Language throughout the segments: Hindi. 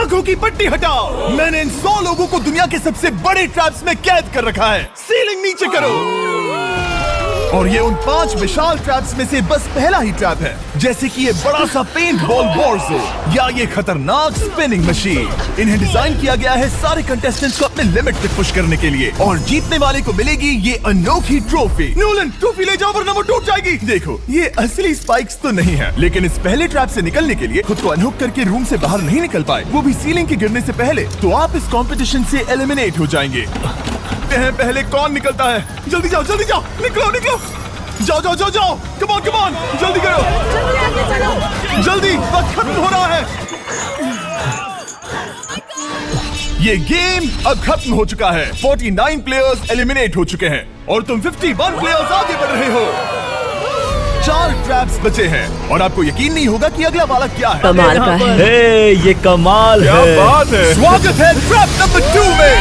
आंखों की पट्टी हटाओ। मैंने इन 100 लोगों को दुनिया के सबसे बड़े ट्रैप्स में कैद कर रखा है। सीलिंग नीचे करो। और ये उन 5 विशाल ट्रैप्स में से बस पहला ही ट्रैप है, जैसे कि ये बड़ा सा पेंट बॉल वॉरज़ोन या ये खतरनाक स्पिनिंग मशीन। इन्हें डिजाइन किया गया है सारे कंटेस्टेंट्स को अपने लिमिट तक पुश करने के लिए, और जीतने वाले को मिलेगी ये अनोखी ट्रॉफी। नोलन, ट्रॉफी ले जाओ वरना वो टूट जाएगी। देखो, ये असली स्पाइक्स तो नहीं है, लेकिन इस पहले ट्रैप से निकलने के लिए खुद को अनहुक करके रूम से बाहर नहीं निकल पाए, वो भी सीलिंग के गिरने से पहले, तो आप इस कॉम्पिटिशन से एलिमिनेट हो जाएंगे। पहले कौन निकलता है? जल्दी जाओ, जल्दी जाओ, निकलो निकलो, जाओ जाओ जाओ जाओ, कम ऑन, जल्दी करो, जल्दी, वक्त खत्म हो रहा है। ये गेम अब खत्म हो चुका है। 49 प्लेयर्स एलिमिनेट हो चुके हैं और तुम 51 प्लेयर्स आगे बढ़ रहे हो। 4 ट्रैप्स बचे हैं और आपको यकीन नहीं होगा कि अगला वाला क्या है। कमाल का है। हे, ये कमाल क्या है। बात है। स्वागत है ट्रैप नंबर 2 में।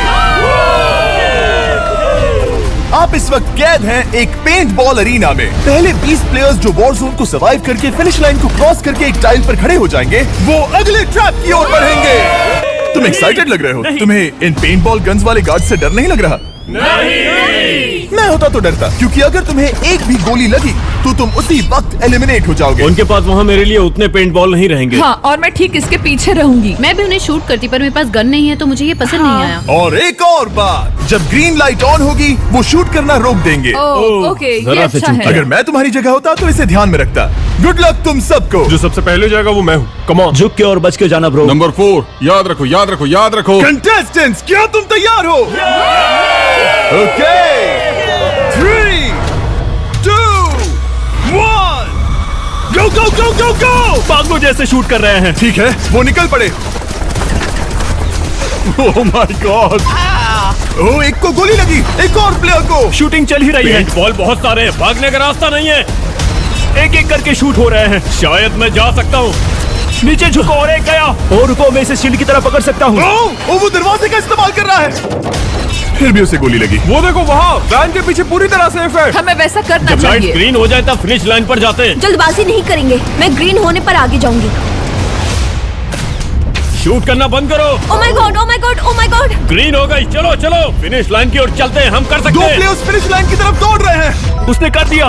आप इस वक्त कैद हैं एक पेंट बॉल अरीना में। पहले 20 प्लेयर्स जो वॉर जोन को सर्वाइव करके फिनिश लाइन को क्रॉस करके एक टाइल पर खड़े हो जाएंगे, वो अगले ट्रैप की ओर बढ़ेंगे। तुम एक्साइटेड लग रहे हो? तुम्हें इन पेंट बॉल गन्स वाले गार्ड से डर नहीं लग रहा? नहीं। मैं होता तो डरता, क्योंकि अगर तुम्हें एक भी गोली लगी तो तुम उसी वक्त एलिमिनेट हो जाओगे। उनके पास वहाँ मेरे लिए उतने पेंट बॉल नहीं रहेंगे। हाँ, और मैं ठीक इसके पीछे रहूंगी। मैं भी उन्हें शूट करती, पर मेरे पास गन नहीं है तो मुझे ये पसंद नहीं आया। और एक और बात, जब ग्रीन लाइट ऑन होगी वो शूट करना रोक देंगे। ओके, ये जरा से अच्छा चूक है। अगर मैं तुम्हारी जगह होता तो इसे ध्यान में रखता। गुड लक तुम सबको। जो सबसे पहले जाएगा वो मैं हूँ। Come on. झुक के और बच के जाना ब्रो। नंबर 4, याद रखो, याद रखो, याद रखो। कंटेस्टेंट्स, क्या तुम तैयार हो? ओके, 3, 2, 1, गो गो गो गो गो। पागलों जैसे शूट कर रहे हैं। ठीक है, वो निकल पड़े। ओह माय गॉड। ओ, एक को गोली लगी, एक और प्लेयर को। शूटिंग चल ही रही है। पेंट बॉल बहुत सारे हैं, भागने का रास्ता नहीं है। एक एक करके शूट हो रहे हैं। शायद मैं जा सकता हूँ। नीचे झुको और एक गया। और रुको, मैं इसे शील्ड की तरह पकड़ सकता हूँ। वो दरवाजे का इस्तेमाल कर रहा है। फिर भी उसे गोली लगी। वो देखो वहाँ, वैन के पीछे पूरी तरह सेफ है। हमें वैसा करना जब लाइट चाहिए। ग्रीन हो जाए तब फिनिश लाइन पर जाते हैं। जल्दबाजी नहीं करेंगे, मैं ग्रीन होने पर आगे जाऊंगी। शूट करना बंद करो। Oh my God, oh my God, oh my God. Green हो गई। चलो चलो, फिनिश लाइन की ओर चलते हैं। हम कर 2 सकते हैं। प्लेयर्स फिनिश लाइन की तरफ दौड़ रहे हैं। उसने कर दिया।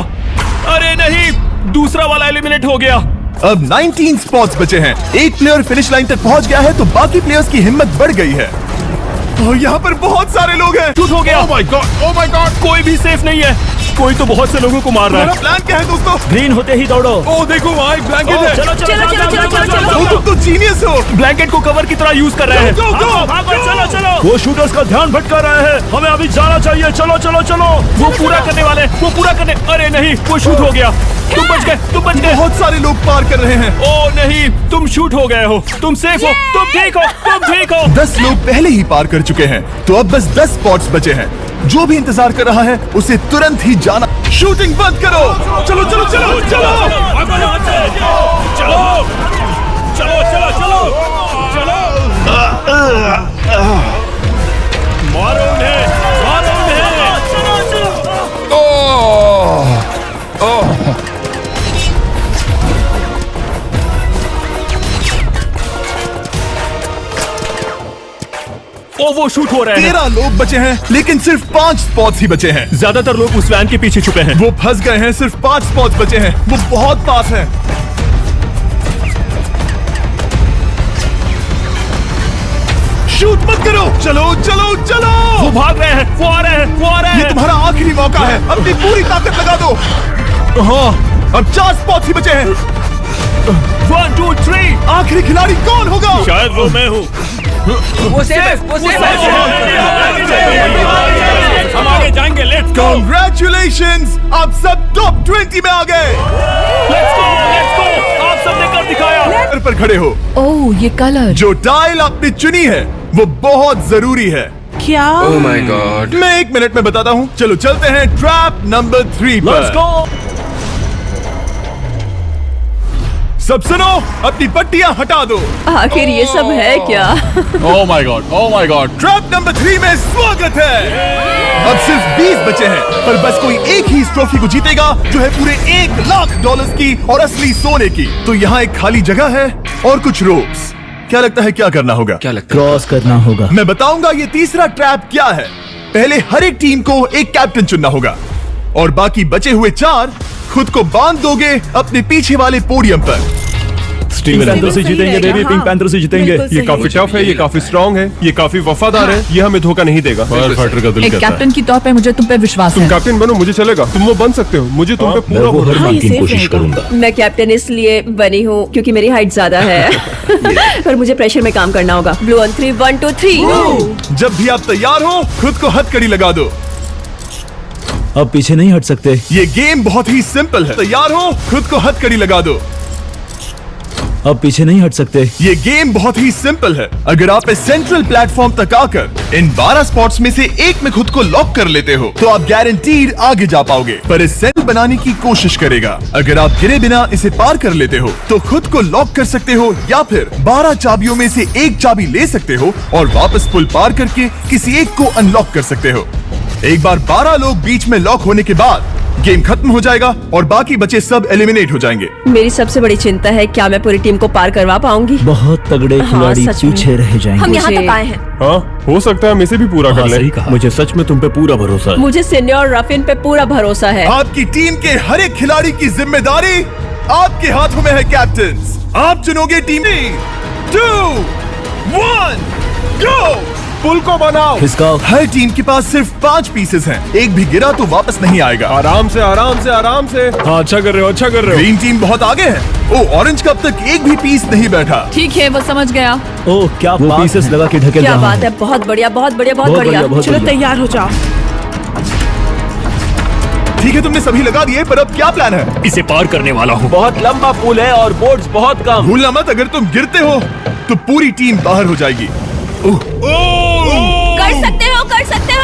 अरे नहीं, दूसरा वाला एलिमिनेट हो गया। अब 19 स्पॉट्स बचे हैं। एक प्लेयर फिनिश लाइन तक पहुंच गया है तो बाकी प्लेयर्स की हिम्मत बढ़ गई है। और यहाँ पर बहुत सारे लोग हैं। शूट हो गया। ओह my God, oh my God. कोई भी सेफ नहीं है। कोई तो बहुत से लोगों को मार रहा हमारा है। प्लान क्या है दोस्तों? ग्रीन होते ही दौड़ो। ओह देखो वहाँ एक ब्लैंकेट है। चलो चलो चलो, चलो, चलो, चलो, चलो। तुम तो जीनियस हो। ब्लैंकेट को कवर की तरह यूज कर रहे हैं। Go, go, go, भागो, go। चलो चलो। वो शूटर्स का ध्यान भटका रहे हैं। हमें अभी जाना चाहिए। चलो चलो चलो। वो पूरा करने वाले, वो पूरा करने। अरे नहीं, वो शूट हो गया। तुम बच गए, तुम बच गए। बहुत सारे लोग पार कर रहे हैं। ओ नहीं, तुम शूट हो गए हो। तुम सेफ हो, तुम ठीक हो, तुम ठीक हो। 10 लोग पहले ही पार कर चुके हैं, तो अब बस 10 स्पॉट्स बचे हैं। जो भी इंतजार कर रहा है उसे तुरंत ही जाना। शूटिंग बंद करो। चलो चलो चलो चलो। चलो चलो चलो चलो चलो। मारो उन्हें, मारो उन्हें। चलो चलो। ओ वो शूट हो रहे हैं। 13 लोग बचे हैं, लेकिन सिर्फ 5 स्पॉट्स ही बचे हैं। ज्यादातर लोग उस वैन के पीछे छुपे हैं। वो फंस गए हैं। सिर्फ 5 स्पॉट्स बचे हैं। वो बहुत पास है। शूट मत करो। चलो चलो चलो। वो भाग रहे हैं, वो आ रहे हैं, वो आ रहे ये हैं। तुम्हारा आखिरी मौका है। अपनी पूरी ताकत लगा दो। हाँ, अब 4 स्पॉट्स ही बचे हैं। 1 2 3। आखिरी खिलाड़ी कौन होगा? शायद वो मैं हूँ। वो सेफ, वो सेफ। हम आगे जाएंगे। Let's go, Congratulations! आप सब टॉप 20 में आ गए। Let's go, let's go. आप सबने कर दिखाया। पर खड़े हो। ओह, ये कलर। जो टाइल आपने चुनी है वो बहुत जरूरी है। क्या? ओह माय गॉड। मैं 1 मिनट में बताता हूँ। चलो चलते हैं ट्रैप नंबर 3 लेट्स पर। गो। सब सुनो, अपनी पट्टियां हटा दो। आखिर ये सब है क्या? ओह my God, oh my God. Trap number 3 में स्वागत है। अब सिर्फ 20 बचे हैं, पर बस कोई एक ही इस ट्रॉफी को जीतेगा जो है पूरे $1 लाख की और असली सोने की। तो यहाँ एक खाली जगह है और कुछ रोप्स। क्या लगता है क्या करना होगा? क्या लगता है? क्रॉस करना होगा। मैं बताऊंगा ये तीसरा ट्रैप क्या है। पहले हर एक टीम को एक कैप्टन चुनना होगा और बाकी बचे हुए 4 खुद को बांध दोगे अपने पीछे वाले पोडियम पर। पिंक पैंथर से जीतेंगे बेबी, पिंक पैंथर से जीतेंगे। ये काफी टफ है, ये काफी स्ट्रांग है, ये काफी वफादार है, ये हमें धोखा नहीं देगा। फायर फाइटर का दिल एक कहता है। कैप्टन की तौर पे मुझे तुम पे विश्वास तुम है। कैप्टन बनो, मुझे चलेगा। तुम वो बन सकते हो, मुझे तुम पे पूरा वो हर भरोसा बार है। की कोशिश करूंगा। मैं कैप्टन इसलिए बनी हूँ क्योंकि मेरी हाइट ज्यादा है पर मुझे प्रेशर में काम करना होगा। Blue on 3 1 2 3। जब भी आप तैयार हो खुद को हथकड़ी लगा दो। अब पीछे नहीं हट सकते। ये गेम बहुत ही सिंपल है। तैयार हो खुद को हथकड़ी लगा दो। अब पीछे नहीं हट सकते। ये गेम बहुत ही सिंपल है। अगर आप इस सेंट्रल प्लेटफॉर्म तक आकर इन 12 स्पॉट्स में से एक में खुद को लॉक कर लेते हो तो आप गारंटीड आगे जा पाओगे। पर इस सेंटर बनाने की कोशिश करेगा। अगर आप गिरे बिना इसे पार कर लेते हो तो खुद को लॉक कर सकते हो या फिर 12 चाबियों में से एक चाबी ले सकते हो और वापस पुल पार करके किसी एक को अनलॉक कर सकते हो। एक बार 12 लोग बीच में लॉक होने के बाद गेम खत्म हो जाएगा और बाकी बचे सब एलिमिनेट हो जाएंगे। मेरी सबसे बड़ी चिंता है क्या मैं पूरी टीम को पार करवा पाऊंगी। बहुत तगड़े खिलाड़ी सच में। पीछे रह जाएंगे। हम यहाँ मुझे- तक आए हैं। हाँ, हो सकता है हम इसे भी पूरा कर लें। सही कहा। मुझे सच में तुम पे पूरा भरोसा है। मुझे सीनियर रफिन पे पूरा भरोसा है। आपकी टीम के हर एक खिलाड़ी की जिम्मेदारी आपके हाथों में है कैप्टन्स। आप चुनोगे टीम 2 1 गो। पुल को बनाओ। खिसकाओ। हर टीम के पास सिर्फ 5 पीसेस हैं। एक भी गिरा तो वापस नहीं आएगा। आराम से आराम से आराम से। हाँ, अच्छा कर रहे हो, अच्छा कर रहे ग्रीन टीम बहुत आगे है। ओ ऑरेंज का अब तक एक भी पीस नहीं बैठा। ठीक है, वो समझ गया। हो। ओह क्या वो पीसेस लगा के ढकेल क्या रहा बात है, बहुत बढ़िया बहुत बढ़िया बहुत बहुत बढ़िया। बढ़िया, बहुत चलो बढ़िया। तैयार हो जाओ। ठीक है तुमने सभी लगा दिए पर अब क्या प्लान है? इसे पार करने वाला हूँ। बहुत लंबा पुल है और बोर्ड्स बहुत कम। भूलना मत अगर तुम गिरते हो तो पूरी टीम बाहर हो जाएगी। कर सकते हो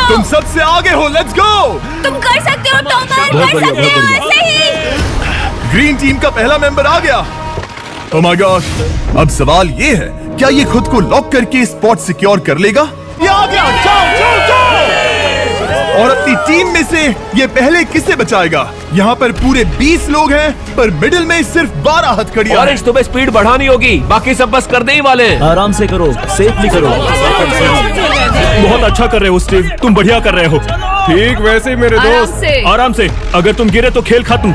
तुम सबसे आगे हो। Let's go. तुम कर सकते हो टॉमर, बहुत कर बढ़िया, सकते हो बहुत बढ़िया। ऐसे ही। ग्रीन टीम का पहला मेंबर आ गया। ओह माय गॉड। अब सवाल ये है क्या ये खुद को लॉक करके स्पॉट सिक्योर कर लेगा? ये आ गया। जाओ जाओ जाओ। और अपनी टीम में से ये पहले किसे बचाएगा? यहाँ पर पूरे 20 लोग हैं पर मिडिल में सिर्फ 12 हथकड़ियां हैं। ऑरेंज तुम्हें स्पीड बढ़ानी होगी, बाकी सब बस करने ही वाले हैं। आराम से करो, सेफली करो। बहुत अच्छा कर रहे हो स्टीव, तुम बढ़िया कर रहे हो। ठीक वैसे ही मेरे आराम दोस्त। से। आराम से, अगर तुम गिरे तो खेल खत्म।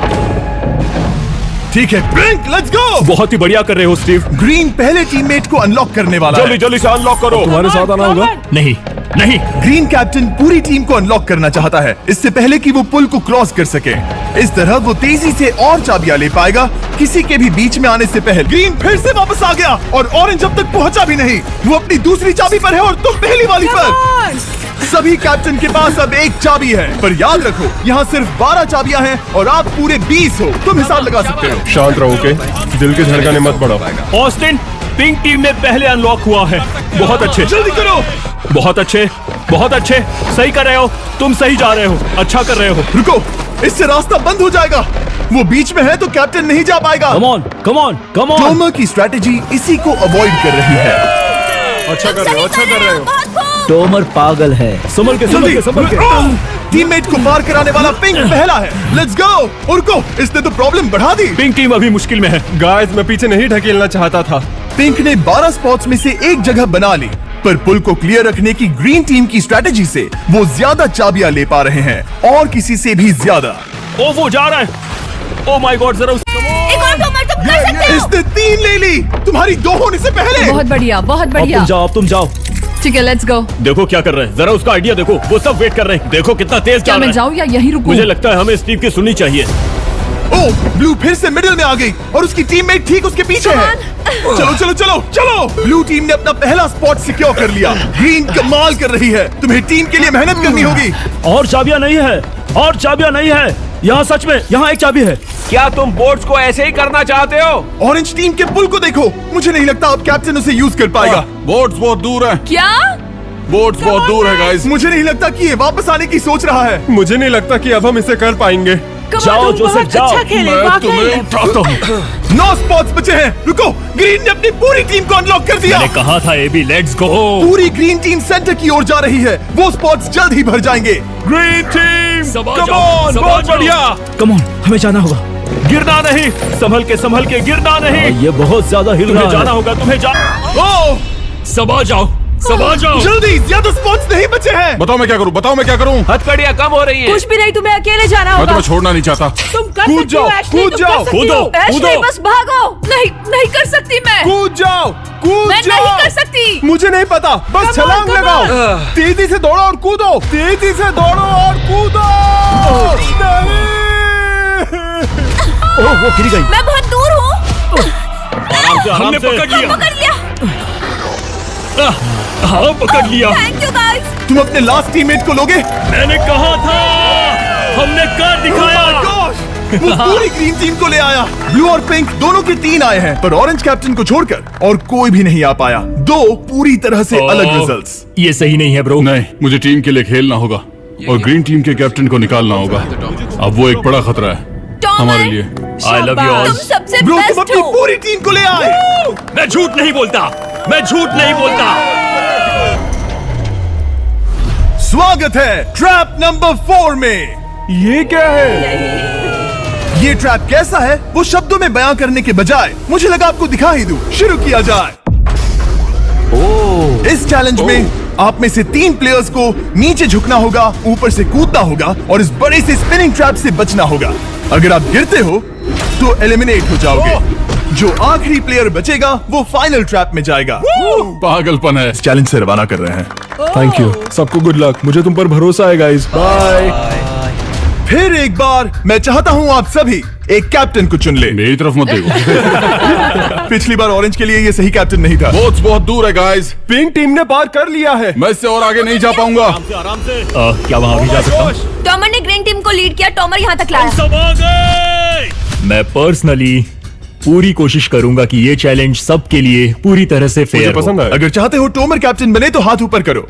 ठीक है ब्रिंक, लेट्स गो। बहुत ही बढ़िया कर रहे हो स्टीव। ग्रीन पहले टीममेट को अनलॉक करने वाला जल्दी है। जल्दी से अनलॉक करो। तुम्हारे साथ आना होगा। नहीं नहीं, ग्रीन कैप्टन पूरी टीम को अनलॉक करना चाहता है इससे पहले कि वो पुल को क्रॉस कर सके। इस तरह वो तेजी से और चाबियां ले पाएगा किसी के भी बीच में आने से पहले। ग्रीन फिर से वापस आ गया और ऑरेंज अब तक पहुंचा भी नहीं। वो अपनी दूसरी चाबी पर है और तुम पहली वाली पर। सभी कैप्टन के पास अब एक चाबी है पर याद रखो यहाँ सिर्फ 12 चाबियां हैं और आप पूरे 20 हो। तुम हिसाब लगा सकते हो। शांत रहो, ओके? दिल के धड़कने मत बढ़ाओ। ऑस्टिन पिंक टीम में पहले अनलॉक हुआ है। बहुत अच्छे, जल्दी करो। बहुत अच्छे, बहुत अच्छे। सही कर रहे हो, तुम सही जा रहे हो, अच्छा कर रहे हो। रुको, इससे रास्ता बंद हो जाएगा। वो बीच में है तो कैप्टन नहीं जा पाएगा। Come on, come on, come on. Tomar की स्ट्रेटेजी इसी को अवॉइड कर रही है। अच्छा कर रहे हो, अच्छा कर रहे हो। टोमर पागल है। संभल के, संभल के, संभल के। टीममेट को पार कराने वाला पिंक पहला है। Let's go. रुको, इसने तो प्रॉब्लम बढ़ा दी। पिंक टीम अभी मुश्किल में है। गाइस, मैं पीछे नहीं ढकेलना चाहता था। पिंक ने 12 स्पॉट्स में से एक जगह बना ली पर पुल को क्लियर रखने की ग्रीन टीम की स्ट्रेटेजी से वो ज्यादा चाबियां ले पा रहे हैं और किसी से भी ज्यादा। ओ वो जा रहा है। ओ माय गॉड, जरा एक और टॉमर, तुम कर सकते हो। इसने 3 ले ली तुम्हारी 2 होने से पहले। बहुत बढ़िया, बहुत अब बढ़िया। तुम जाओ, अब तुम जाओ। ठीक है, लेट्स गो। देखो क्या कर रहे हैं, जरा उसका आइडिया देखो। वो सब वेट कर रहे हैं, देखो कितना तेज क्या चल मैं रहा है। जाऊँ या यहीं रुकूं? मुझे लगता है हमें स्टीव की सुननी चाहिए। ओ ब्लू फिर से मिडिल में आ गई और उसकी टीममेट ठीक उसके पीछे है। चलो चलो चलो चलो। ब्लू टीम ने अपना पहला स्पॉट सिक्योर कर लिया। ग्रीन कमाल कर रही है। तुम्हें टीम के लिए मेहनत करनी होगी। और चाबियां नहीं है, और चाबियां नहीं है। यहाँ सच में, यहाँ एक चाबी है। क्या तुम बोट्स को ऐसे ही करना चाहते हो? ऑरेंज टीम के पुल को देखो। मुझे नहीं लगता अब कैप्टन उसे यूज कर पाएगा। बोट्स बहुत दूर है। क्या? बोट्स बहुत दूर है गाइस। मुझे नहीं लगता कि ये वापस आने की सोच रहा है। मुझे नहीं लगता कि अब हम इसे कर पाएंगे। जाओ जोसेफ, जाओ। मैं तुम्हें उठाता हूँ। 9 स्पॉट्स बचे हैं। रुको, ग्रीन ने अपनी पूरी टीम को अनलॉक कर दिया। मैंने कहा था एबी, लेट्स गो। पूरी ग्रीन टीम सेंटर की ओर जा रही है। वो स्पॉट्स जल्द ही भर जाएंगे। ग्रीन टीम, सब आ कम जाओ, ऑन, सब आ बहुत जाओ। बढ़िया। कम ऑन, हमें जाना होगा। गिरना नहीं, संभल के गिरना नहीं। ये बहुत ज्यादा हिल रहा है। जाना होगा तुम्हें। ओह सब आ जाओ, सब आ जाओ। जल्दी, ज्यादा स्पॉट्स नहीं बचे हैं। बताओ मैं क्या करूं? हथकड़ियां कम हो रही हैं। कुछ भी नहीं, तुम्हें अकेले जाना मैं होगा। तुम्हें छोड़ना नहीं चाहता। तुम कर कूद सकती हो जाओ, एशली, कूद तुम जाओ, कर सकती कूदो, हो। एशली, कूदो। बस भागो। नहीं कर सकती मैं। कूद जाओ, कूद मैं जाओ। नहीं कर सकती। मुझे नहीं पता, बस छलांग लगाओ। तेजी से दौड़ो और कूदो, तेजी से दौड़ो और कूदो। नहीं। ओह, वो गिर गई। मैं बहुत दूर हूँ। हमने पकड़ लिया। पकड़ लिया। हाँ, पकड़ लिया। Thank you guys. तुम अपने लास्ट टीममेट को लोगे? मैंने कहा था, हमने कर दिखाया। Oh my gosh! वो पूरी ग्रीन टीम को ले आया। ब्लू और पिंक दोनों के 3 आए हैं, पर ऑरेंज कैप्टन को छोड़कर और कोई भी नहीं आ पाया। 2 पूरी तरह से अलग रिजल्ट्स। ये सही नहीं है ब्रो। नहीं, मुझे टीम के लिए खेलना होगा और ग्रीन टीम के कैप्टन को निकालना होगा। अब वो एक बड़ा खतरा है हमारे लिए। I love you all. तुम सबसे ब्रो, तुम बेस्ट अपनी हो। पूरी टीम को ले आए। मैं झूठ नहीं बोलता, मैं झूठ नहीं बोलता। स्वागत है ट्रैप नंबर 4 में। ये क्या है? ये ट्रैप कैसा है वो शब्दों में बयां करने के बजाय मुझे लगा आपको दिखा ही दूं। शुरू किया जाए। इस चैलेंज में आप में से 3 प्लेयर्स को नीचे झुकना होगा, ऊपर से कूदना होगा और इस बड़े से स्पिनिंग ट्रैप से बचना होगा। अगर आप गिरते हो तो एलिमिनेट हो जाओगे। जो आखिरी प्लेयर बचेगा वो फाइनल ट्रैप में जाएगा। पागलपन है। इस चैलेंज से रवाना कर रहे हैं। थैंक यू, सबको गुड लक। मुझे तुम पर भरोसा है गाइस। बाय। फिर एक बार मैं चाहता हूँ आप सभी एक कैप्टन को चुन ले। मेरी तरफ मत देखो। पिछली बार ऑरेंज के लिए ये सही कैप्टन नहीं था। बहुत दूर है गाइस। पिंक टीम ने पार कर लिया है। मैं इससे और आगे नहीं जा पाऊंगा। आराम से। क्या वहां भी जा सकता हूँ? टॉमर ने ग्रीन टीम को लीड किया। टॉमर यहाँ तक लाया। सब आ गए। मैं पर्सनली पूरी कोशिश करूंगा कि ये चैलेंज सबके लिए पूरी तरह से फेयर हो। पसंद है। अगर चाहते हो टोमर कैप्टन बने तो हाथ ऊपर करो।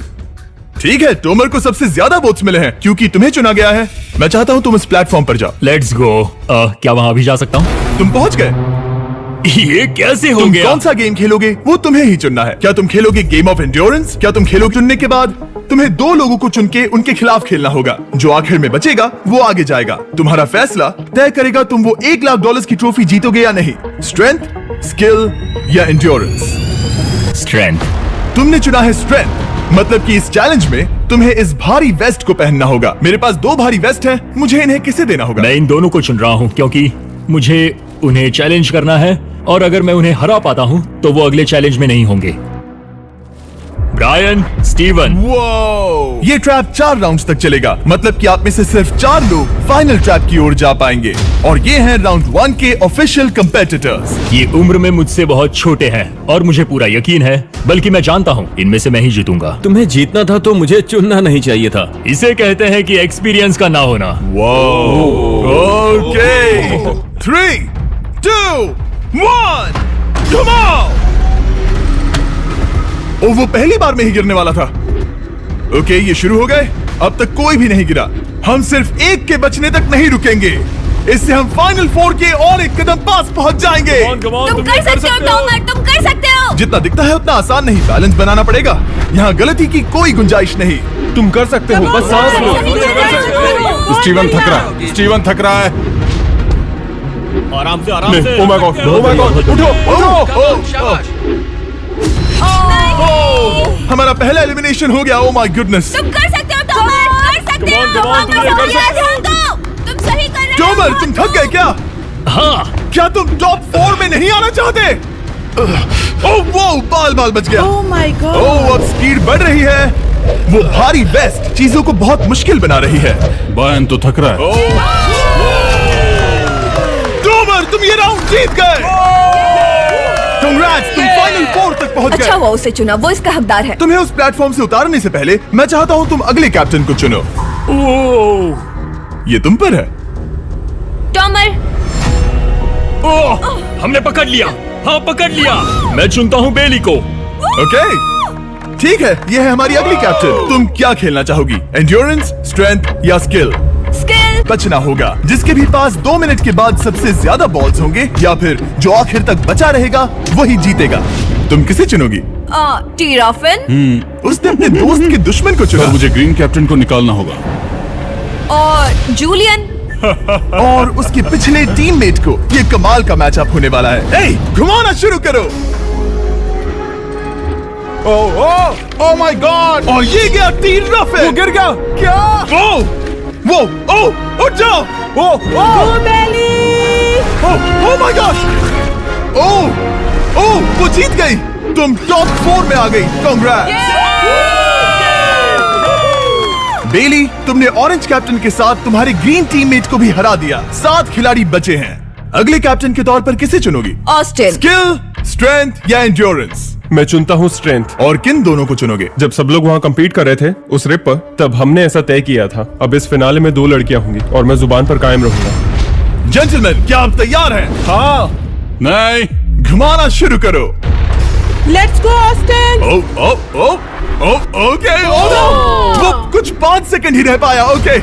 ठीक है, टोमर को सबसे ज्यादा वोट्स मिले हैं क्योंकि तुम्हें चुना गया है। मैं चाहता हूँ तुम इस प्लेटफॉर्म पर जाओ। Let's go. क्या वहां भी जा सकता हूँ? तुम पहुंच गए। ये कैसे हो तुम गया? कौन सा गेम खेलोगे वो तुम्हें ही चुनना है। क्या तुम खेलोगे गेम ऑफ एंड्योरेंस? क्या तुम खेलोगे? चुनने के बाद तुम्हें 2 लोगों को चुन के उनके खिलाफ खेलना होगा। जो आखिर में बचेगा वो आगे जाएगा। तुम्हारा फैसला तय करेगा तुम वो $1 लाख की ट्रॉफी जीतोगे या नहीं। स्ट्रेंथ, स्किल या एंड्योरेंस। स्ट्रेंथ। तुमने चुना है स्ट्रेंथ। मतलब कि इस चैलेंज में तुम्हें इस भारी वेस्ट को पहनना होगा। मेरे पास 2 भारी वेस्ट हैं, मुझे इन्हें किसे देना होगा? मैं इन दोनों को चुन रहा हूँ क्योंकि मुझे उन्हें चैलेंज करना है और अगर मैं उन्हें हरा पाता हूँ तो वो अगले चैलेंज में नहीं होंगे। Brian, Steven. वो ये ट्रैप 4 राउंड्स तक चलेगा। मतलब कि आप में से सिर्फ 4 लोग फाइनल ट्रैप की ओर जा पाएंगे और ये हैं राउंड 1 के ऑफिशियल कंपेटिटर्स। ये उम्र में मुझसे बहुत छोटे हैं और मुझे पूरा यकीन है, बल्कि मैं जानता हूँ इनमें से मैं ही जीतूंगा। तुम्हें जीतना था तो मुझे चुनना नहीं चाहिए था। इसे कहते हैं कि एक्सपीरियंस का ना होना। Okay, 3, 2, 1, come on. ओ, वो पहली बार में ही गिरने वाला था। ओके, ये शुरू हो गए। अब तक कोई भी नहीं गिरा। हम सिर्फ एक के बचने तक नहीं रुकेंगे। इससे हम फाइनल 4 के और एक कदम पास पहुंच जाएंगे। तुम कर सकते हो टॉमर, तुम कर सकते हो। जितना दिखता है उतना आसान नहीं, बैलेंस बनाना पड़ेगा। यहाँ गलती की कोई गुंजाइश नहीं। तुम कर सकते हो, बस सांस लो। स्टीवन थक रहा है। आराम से, आराम से। Oh my God, उठो। हमारा पहला एलिमिनेशन हो गया। Oh my goodness. तुम कर सकते हो टॉमर, कर सकते हो। तुम सही कर रहे हो। टोमर, तुम थक गए क्या? हाँ। क्या तुम टॉप 4 में नहीं आना चाहते? ओह वो बाल बच गया। Oh my God. ओह, अब स्पीड बढ़ रही है। वो भारी वेस्ट चीजों को बहुत मुश्किल बना रही है। बायन तो थक रहा है। टोमर, तुम ये राउंड जीत गए। Congrats, तुम फाइनल 4 तक पहुंच गए। अच्छा हुआ उसे चुना, वो इसका हकदार है। तुम्हें उस प्लेटफॉर्म से उतारने से पहले मैं चाहता हूँ तुम अगले कैप्टन को चुनो। ये तुम पर है। टॉमर, ओह, हमने पकड़ लिया। हाँ, पकड़ लिया। मैं चुनता हूँ बेली को। ओके, ठीक है, ये है हमारी अगली कैप्टन। तुम क्या खेलना चाहोगी? एंड्योरेंस, स्ट्रेंथ या स्किल? स्किल। बचना होगा। जिसके भी पास 2 मिनट के बाद सबसे ज्यादा बॉल्स होंगे या फिर जो आखिर तक बचा रहेगा वही जीतेगा। तुम किसे चुनोगी? टीराफिन उसने अपने दोस्त के दुश्मन को चुना। मुझे ग्रीन कैप्टन को निकालना होगा। और जूलियन। और उसके पिछले टीममेट को। ये कमाल का मैचअप होने वाला है। ए, घुमाना शुरू करो। ओह माय गॉड! और ये गया टी-रफेल। वो गिर गया। क्या? वो उठ जाओ। ओह माय गॉड! ओह वो जीत गई। तुम टॉप 4 में आ गई। कांग्रेट्स बेली, तुमने ऑरेंज कैप्टन के साथ तुम्हारे ग्रीन टीममेट को भी हरा दिया। 7 खिलाड़ी बचे हैं। अगले कैप्टन के तौर पर किसे चुनोगी? ऑस्टिन। स्किल, स्ट्रेंथ या एंड्योरेंस? मैं चुनता हूँ स्ट्रेंथ। और किन दोनों को चुनोगे? जब सब लोग वहाँ कम्पीट कर रहे थे उस रिप पर, तब हमने ऐसा तय किया था। अब इस फिनाले में 2 लड़कियां होंगी और मैं जुबान पर कायम रहूंगा। जेंटलमैन, क्या आप तैयार हैं? हाँ। नहीं। घुमाना शुरू करो। Let's go Austin. ओके। वो कुछ 5 सेकंड ही रह पाया। ओके,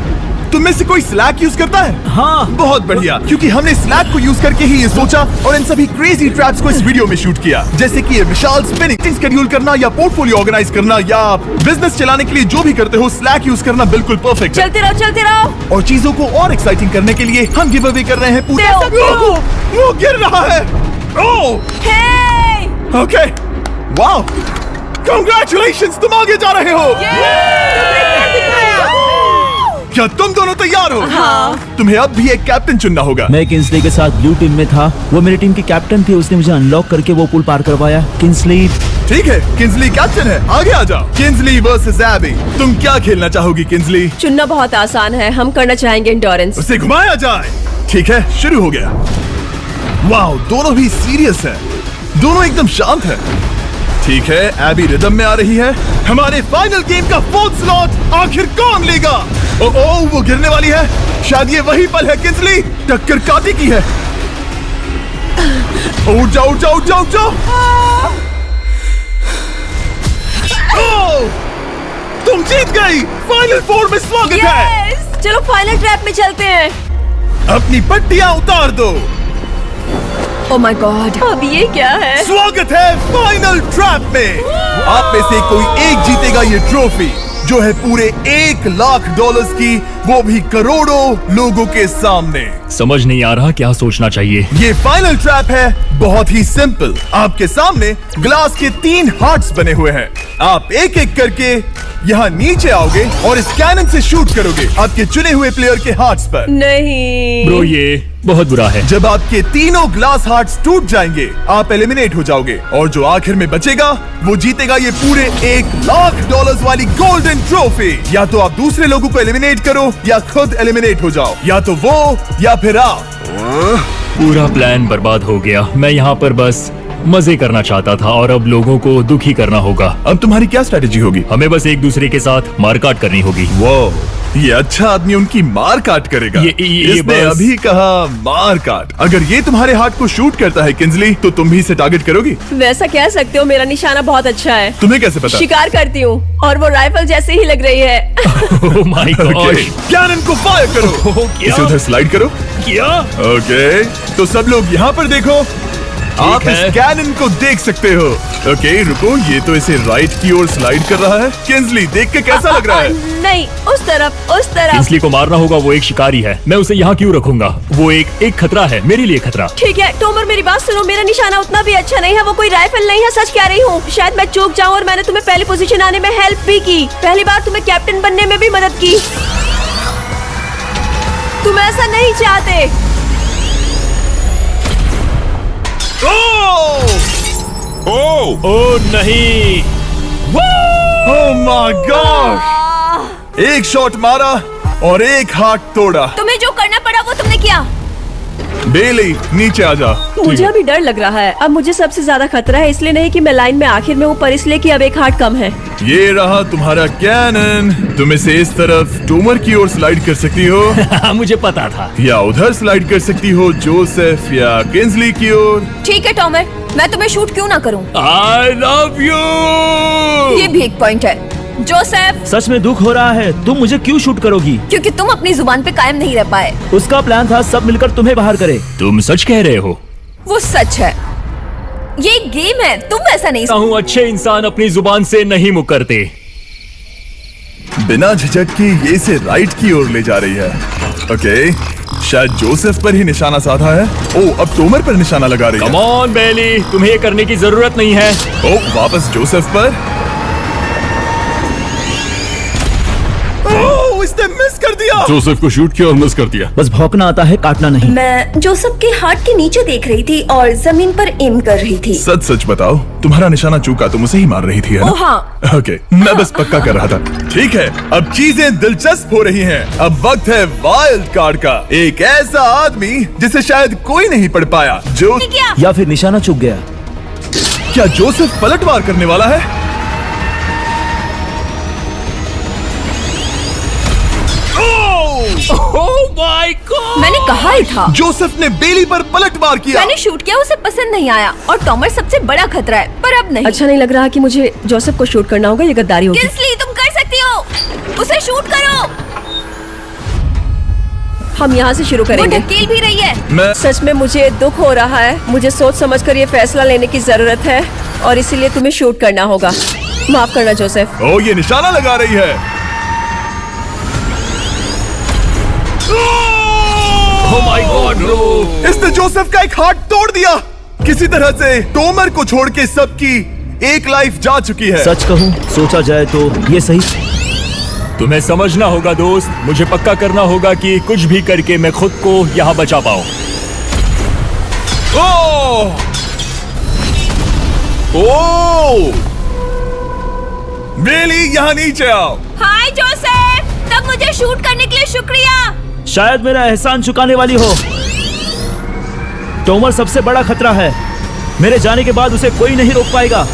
तुम में से कोई स्लैक यूज करता है? हाँ। बहुत बढ़िया, क्योंकि हमने स्लैक को यूज करके ही ये सोचा और इन सभी क्रेजी ट्रैप्स को इस वीडियो में शूट किया। जैसे कि ये विशाल स्पिनिंग शेड्यूल करना या पोर्टफोलियो ऑर्गेनाइज करना या बिजनेस चलाने के लिए जो भी करते हो, स्लैक यूज करना बिल्कुल परफेक्ट है। चलते रहो। और चीजों को और एक्साइटिंग करने के लिए हम गिव अवे कर रहे हैं पूरा। वो गिर रहा है। ओके, वाओ, कांग्रेचुलेशंस, तुम आगे जा रहे हो। क्या तुम दोनों तैयार हो? हाँ। तुम्हें अब भी एक कैप्टन चुनना होगा। मैं किंसली के साथ ब्लू टीम में था। वो मेरी टीम के कैप्टन थे। उसने मुझे अनलॉक करके वो पुल पार करवाया। किंसली। ठीक है, किंसली कैप्टन है। आगे आ जाओ। किंसली वर्सेस एबी, तुम क्या खेलना चाहोगी किंसली? चुनना बहुत आसान है। हम करना चाहेंगे एंड्योरेंस। उसे घुमाया जाए। ठीक है, शुरू हो गया। वाओ, दोनों भी सीरियस है। दोनों एकदम शांत है। ठीक है, एबी रिदम में आ रही है। हमारे फाइनल गेम का 4th स्लॉट आखिर कौन लेगा? ओह, वो गिरने वाली है। शायद ये वही पल है। किंसली, टक्कर काटी की है। उठ जाओ। तुम जीत गई। फाइनल 4 में स्वागत है। चलो फाइनल ट्रैप में चलते हैं। अपनी पट्टियां उतार दो। ओह माय गॉड, अब ये क्या है? स्वागत है फाइनल ट्रैप में। आप में से कोई एक जीतेगा ये ट्रॉफी, जो है पूरे $1,00,000 की, वो भी करोड़ों लोगों के सामने। समझ नहीं आ रहा क्या सोचना चाहिए। ये फाइनल ट्रैप है बहुत ही सिंपल। आपके सामने ग्लास के 3 हार्ट्स बने हुए हैं। आप एक एक करके यहाँ नीचे आओगे और इस कैनन से शूट करोगे आपके चुने हुए प्लेयर के हार्ट्स पर। नहीं ब्रो, ये बहुत बुरा है। जब आपके तीनों ग्लास हार्ट्स टूट जाएंगे, आप एलिमिनेट हो जाओगे और जो आखिर में बचेगा वो जीतेगा ये पूरे $1,00,000 वाली गोल्डन ट्रॉफी। या तो आप दूसरे लोगों को एलिमिनेट करो या खुद एलिमिनेट हो जाओ, या तो वो या फिर आप। पूरा प्लान बर्बाद हो गया। मैं यहाँ पर बस मजे करना चाहता था और अब लोगों को दुखी करना होगा। अब तुम्हारी क्या स्ट्रेटेजी होगी? हमें बस एक दूसरे के साथ मारकाट करनी होगी। वो ये अच्छा आदमी उनकी मार काट करेगा। इसने बस अभी कहा मार काट। अगर ये तुम्हारे हार्ट को शूट करता है किंसली, तो तुम भी इसे टारगेट करोगी? वैसा कह सकते हो, मेरा निशाना बहुत अच्छा है। तुम्हें कैसे पता? शिकार करती हूँ और वो राइफल जैसे ही लग रही है। ओह माय गॉड। कैनन को फायर करो। इसे उधर स्लाइड करो। क्या? ओके, तो सब लोग यहाँ पर देखो। आप इस कैनन को देख सकते हो। ओके, रुको, ये तो इसे राइट की ओर स्लाइड कर रहा है। किंसली, देख के कैसा लग रहा है? नहीं, उस तरफ। किंसली को मारना होगा। वो एक शिकारी है। मैं उसे यहाँ क्यों रखूंगा? वो एक खतरा है, मेरे लिए खतरा। ठीक है टोमर, मेरी बात सुनो। मेरा निशाना उतना भी अच्छा नहीं है। वो कोई राइफल नहीं है, सच कह रही हूँ। शायद मैं चूक जाऊँ और मैंने तुम्हें पहली पोजीशन आने में हेल्प भी की। पहली बार तुम्हें कैप्टन बनने में भी मदद की। तुम ऐसा नहीं चाहते। ओह नहीं। ओह माय गॉड! एक शॉट मारा और एक हाथ तोड़ा। तुम्हें जो करना पड़ा वो तुमने किया। बेली, नीचे आ जा। मुझे अभी डर लग रहा है। अब मुझे सबसे ज्यादा खतरा है, इसलिए नहीं कि मैं लाइन में आखिर में हूँ, पर इसलिए कि अब एक हार्ट कम है। ये रहा तुम्हारा कैनन। तुम इसे इस तरफ टोमर की ओर स्लाइड कर सकती हो मुझे पता था। या उधर स्लाइड कर सकती हो जोसेफ या किंसली की ओर। ठीक है टॉमर, मैं तुम्हें शूट क्यों ना करूं? I love you. ये भी एक पॉइंट है। जोसेफ, सच में दुख हो रहा है। तुम मुझे क्यों शूट करोगी? क्योंकि तुम अपनी जुबान पे कायम नहीं रह पाए। उसका प्लान था सब मिलकर तुम्हें बाहर करे। तुम सच कह रहे हो? वो सच है। ये एक गेम है, तुम वैसा नहीं। हूँ अच्छे इंसान अपनी जुबान से नहीं मुकरते। बिना झिझक के ये इसे राइट की ओर ले जा रही है। ओके, शायद जोसेफ पर ही निशाना साधा है। ओ, अब टोमर पर निशाना लगा रही कम है। ऑन बेली, तुम्हें ये करने की जरूरत नहीं है। ओ, वापस जोसेफ पर। ओ, इसने मिस कर दिया। जोसेफ को शूट किया और मिस कर दिया। बस भौंकना आता है, काटना नहीं। मैं जोसेफ के हार्ट के नीचे देख रही थी और जमीन पर एम कर रही थी। सच सच बताओ, तुम्हारा निशाना चूका, तुम उसे ही मार रही थी, है ना? ओ हाँ। ओके, मैं बस पक्का कर रहा था। ठीक है, अब चीजें दिलचस्प हो रही हैं। अब वक्त है वाइल्ड कार्ड का। एक ऐसा आदमी जिसे शायद कोई नहीं पढ़ पाया, जो क्या? या फिर निशाना चूक गया। क्या जोसेफ पलटवार करने वाला है? ओह माय गॉड! मैंने कहा ही था। जोसेफ ने बेली पर पलटवार किया। मैंने शूट किया, उसे पसंद नहीं आया और टॉमर सबसे बड़ा खतरा है, पर अब नहीं। अच्छा नहीं लग रहा कि मुझे जोसेफ को शूट करना होगा, ये गद्दारी होगी। किंस्ली, तुम कर सकती हो, उसे शूट करो। हम यहाँ से शुरू करेंगे। वो ढकेल भी रही है। मैं सच में मुझे दुख हो रहा है। मुझे सोच समझकर ये फैसला लेने की जरूरत है और इसीलिए तुम्हें शूट करना होगा। माफ करना जोसेफ। ओ, ये निशाना लगा रही है। ओह माय गॉड ब्रो! इसने जोसेफ का एक हाथ तोड़ दिया। किसी तरह से टोमर को छोड़ के सबकी एक लाइफ जा चुकी है। सच कहूं, सोचा जाए तो ये सही। तुम्हें समझना होगा दोस्त, मुझे पक्का करना होगा कि कुछ भी करके मैं खुद को यहाँ बचा पाऊं। ओह! ओह! बेली, यहाँ नीचे आओ। हाय जोसेफ, तब मुझे शूट करने के लिए शुक्रिया। शायद मेरा एहसान चुकाने वाली हो। टोमर सबसे बड़ा खतरा है। मेरे जाने के बाद उसे कोई नहीं रोक पाएगा।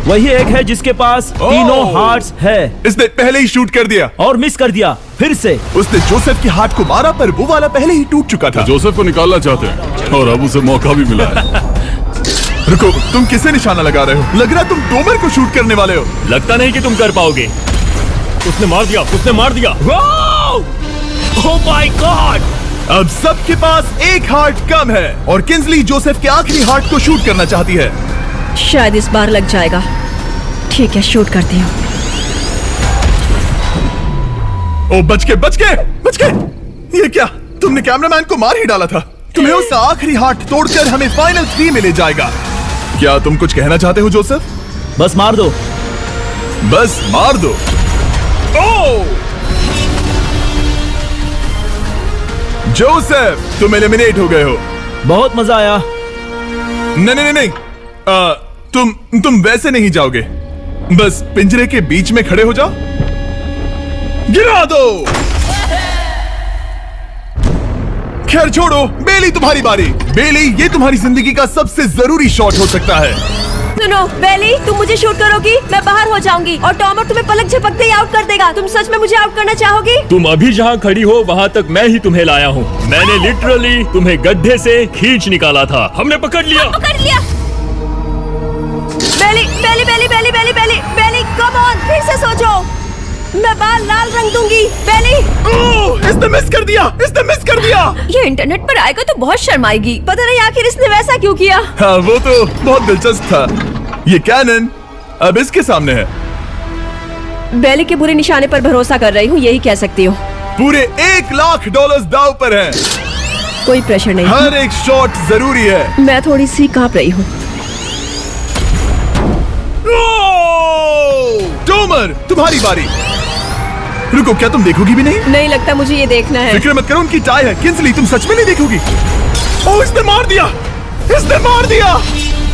वही एक है जिसके पास तीनों हार्ट्स है। इसने पहले ही शूट कर दिया और मिस कर दिया फिर से। उसने जोसेफ के हाथ को मारा, पर वो वाला पहले ही टूट चुका था। जोसेफ को निकालना चाहते हैं और अब उसे मौका भी मिला है। रुको, तुम किसे निशाना लगा रहे हो? लग रहा तुम टोमर को शूट करने वाले हो। लगता नहीं कि तुम कर पाओगे। उसने मार दिया, उसने मार दिया। Oh my God! अब सबके पास एक हार्ट कम है और किंस्ली जोसेफ के आखिरी हार्ट को शूट करना चाहती है। शायद इस बार लग जाएगा। ठीक है, शूट करती हूँ। ओ, बच के! ये क्या? तुमने कैमरामैन को मार ही डाला था। तुम्हें उसका आखिरी हार्ट तोड़कर हमें फाइनल 3 में ले जाएगा। क्या तुम कुछ कहना चाहते हो जोसेफ? बस मार दो। बस मार दो। ओ! जोसेफ, तुम एलिमिनेट हो गए हो। बहुत मजा आया। नहीं। तुम वैसे नहीं जाओगे। बस पिंजरे के बीच में खड़े हो जाओ। गिरा दो। खैर छोड़ो, बेली, तुम्हारी बारी। बेली, ये तुम्हारी जिंदगी का सबसे जरूरी शॉट हो सकता है। सुनो बेली, तुम मुझे शूट करोगी, मैं बाहर हो जाऊंगी और टॉमर तुम्हें पलक झपकते ही आउट कर देगा। तुम सच में मुझे आउट करना चाहोगी? तुम अभी जहाँ खड़ी हो वहाँ तक मैं ही तुम्हें लाया हूँ। मैंने लिटरली तुम्हें गड्ढे से खींच निकाला था। हमने पकड़ लिया। बेली, कम ऑन, फिर से सोचो। मैं बाल लाल रंग दूंगी। बेली, इसने मिस कर दिया। ये इंटरनेट पर आएगा तो बहुत शर्माएगी। पता नहीं आखिर इसने वैसा क्यों किया। हाँ, वो तो बहुत दिलचस्प था। ये कैनन अब इसके सामने है। बेली के बुरे निशाने पर भरोसा कर रही हूँ, यही कह सकती हूँ। पूरे $1,00,000 दाव पर है। कोई प्रेशर नहीं। हर एक शॉट जरूरी है। मैं थोड़ी सी कांप रही हूँ। टोमर, तुम्हारी बारी। रुको, क्या तुम देखोगी भी नहीं? नहीं लगता मुझे ये देखना है। फिक्र मत करो, उनकी टाई है। किंस्ली, तुम सच में नहीं देखोगी? ओह, इसने मार दिया।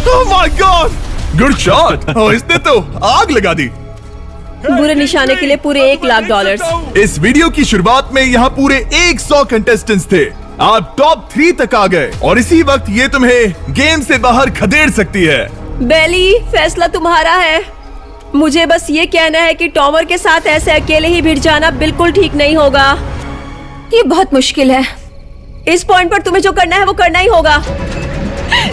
Oh my God, good shot. Oh, इसने तो आग लगा दी। बुरे निशाने के लिए पूरे $1,00,000। इस वीडियो की शुरुआत में यहाँ पूरे 100 कंटेस्टेंट्स थे। आप टॉप 3 तक आ गए और इसी वक्त ये तुम्हें गेम से बाहर खदेड़ सकती है। बेली, फैसला तुम्हारा है। मुझे बस ये कहना है कि टॉमर के साथ ऐसे अकेले ही भिड़ जाना बिल्कुल ठीक नहीं होगा। ये बहुत मुश्किल है। इस पॉइंट पर तुम्हें जो करना है वो करना ही होगा।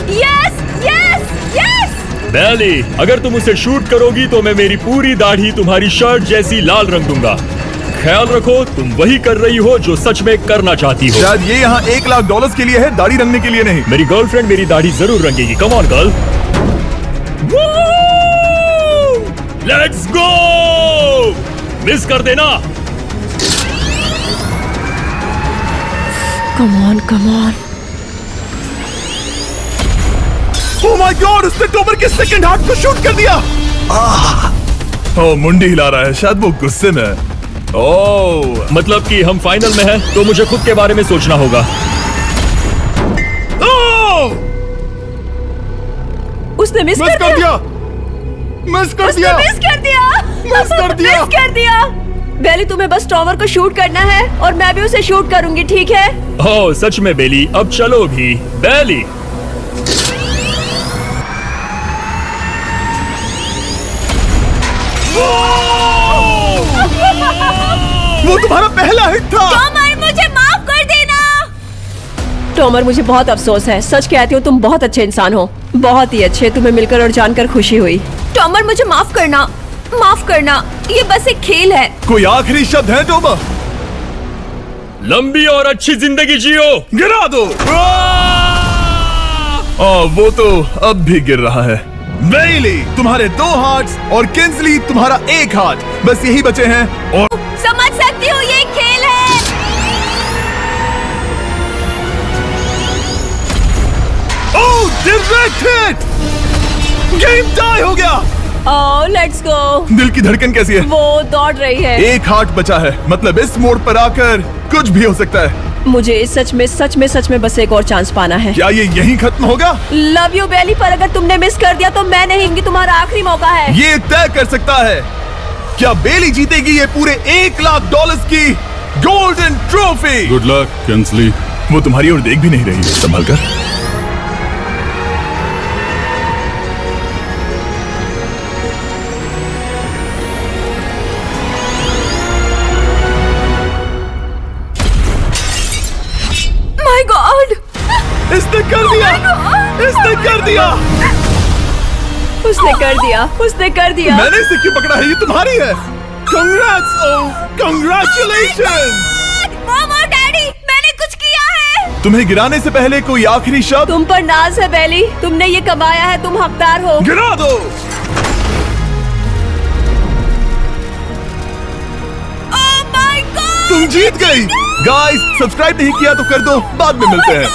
Yes, yes, yes. बेली, अगर तुम उसे शूट करोगी तो मैं मेरी पूरी दाढ़ी तुम्हारी शर्ट जैसी लाल रंग दूंगा। ख्याल रखो, तुम वही कर रही हो जो सच में करना चाहती हो। शायद ये यहाँ $1,00,000 के लिए है, दाढ़ी रंगने के लिए नहीं। मेरी गर्लफ्रेंड मेरी दाढ़ी जरूर रंगेगी। Come on girl, let's go. Miss कर देना। Come on come on. Oh my God, उसने टॉमर के सेकंड हार्ट को शूट कर दिया। ओह, मुंडी हिला रहा है, शायद वो गुस्से में है। ओह, मतलब कि हम फाइनल में हैं, तो मुझे खुद के बारे में सोचना होगा। उसने मिस कर दिया। मिस कर उसने दिया। मिस कर दिया। मिस कर दिया। मिस कर दिया। बेली, तुम्हें बस टॉवर को शूट करना है और मैं भी उसे शूट करूंगी, ठीक है? ओह सच में बेली, अब चलो भी। बेली वो तुम्हारा पहला हिट था। टॉमर, मुझे माफ कर देना। टॉमर, मुझे बहुत अफसोस है, सच कहती हूँ तुम बहुत अच्छे इंसान हो, बहुत ही अच्छे। तुम्हें मिलकर और जानकर खुशी हुई। टॉमर, मुझे माफ करना, माफ करना। ये बस एक खेल है। कोई आखिरी शब्द है टॉमर? लंबी और अच्छी जिंदगी जियो। गिरा दो। वो तो अब भी गिर रहा है। बेली, तुम्हारे 2 हार्ट्स और किंसली तुम्हारा 1 हार्ट, बस यही बचे हैं। और समझ सकती हूँ, ये एक खेल है। ओह, डायरेक्ट हिट। गेम टाई हो गया। ओह, लेट्स गो। दिल की धड़कन कैसी है? वो दौड़ रही है। 1 हार्ट बचा है, मतलब इस मोड़ पर आकर कुछ भी हो सकता है। मुझे सच में बस एक और चांस पाना है। क्या ये यहीं खत्म होगा? लव यू बेली, पर अगर तुमने मिस कर दिया तो मैं नहीं हूँगी, तुम्हारा आखिरी मौका है। ये तय कर सकता है क्या बेली जीतेगी ये पूरे $1,00,000 की golden trophy. Good luck Kinsley. वो तुम्हारी ओर देख भी नहीं रही, संभल कर। माय गॉड, इसने कर दिया। इसने कर दिया। उसने कर दिया, उसने कर दिया। मैंने इसे क्यों पकड़ा है? ये तुम्हारी है। Congrats, congratulations. मॉम और डैडी, मैंने कुछ किया है। तुम्हें गिराने से पहले कोई आखिरी शब्द? तुम पर नाज है बेली, तुमने ये कमाया है, तुम हकदार हो। गिरा दो। ओह माय गॉड, तुम जीत गई। गाइस, सब्सक्राइब नहीं किया तो कर दो, बाद में मिलते हैं।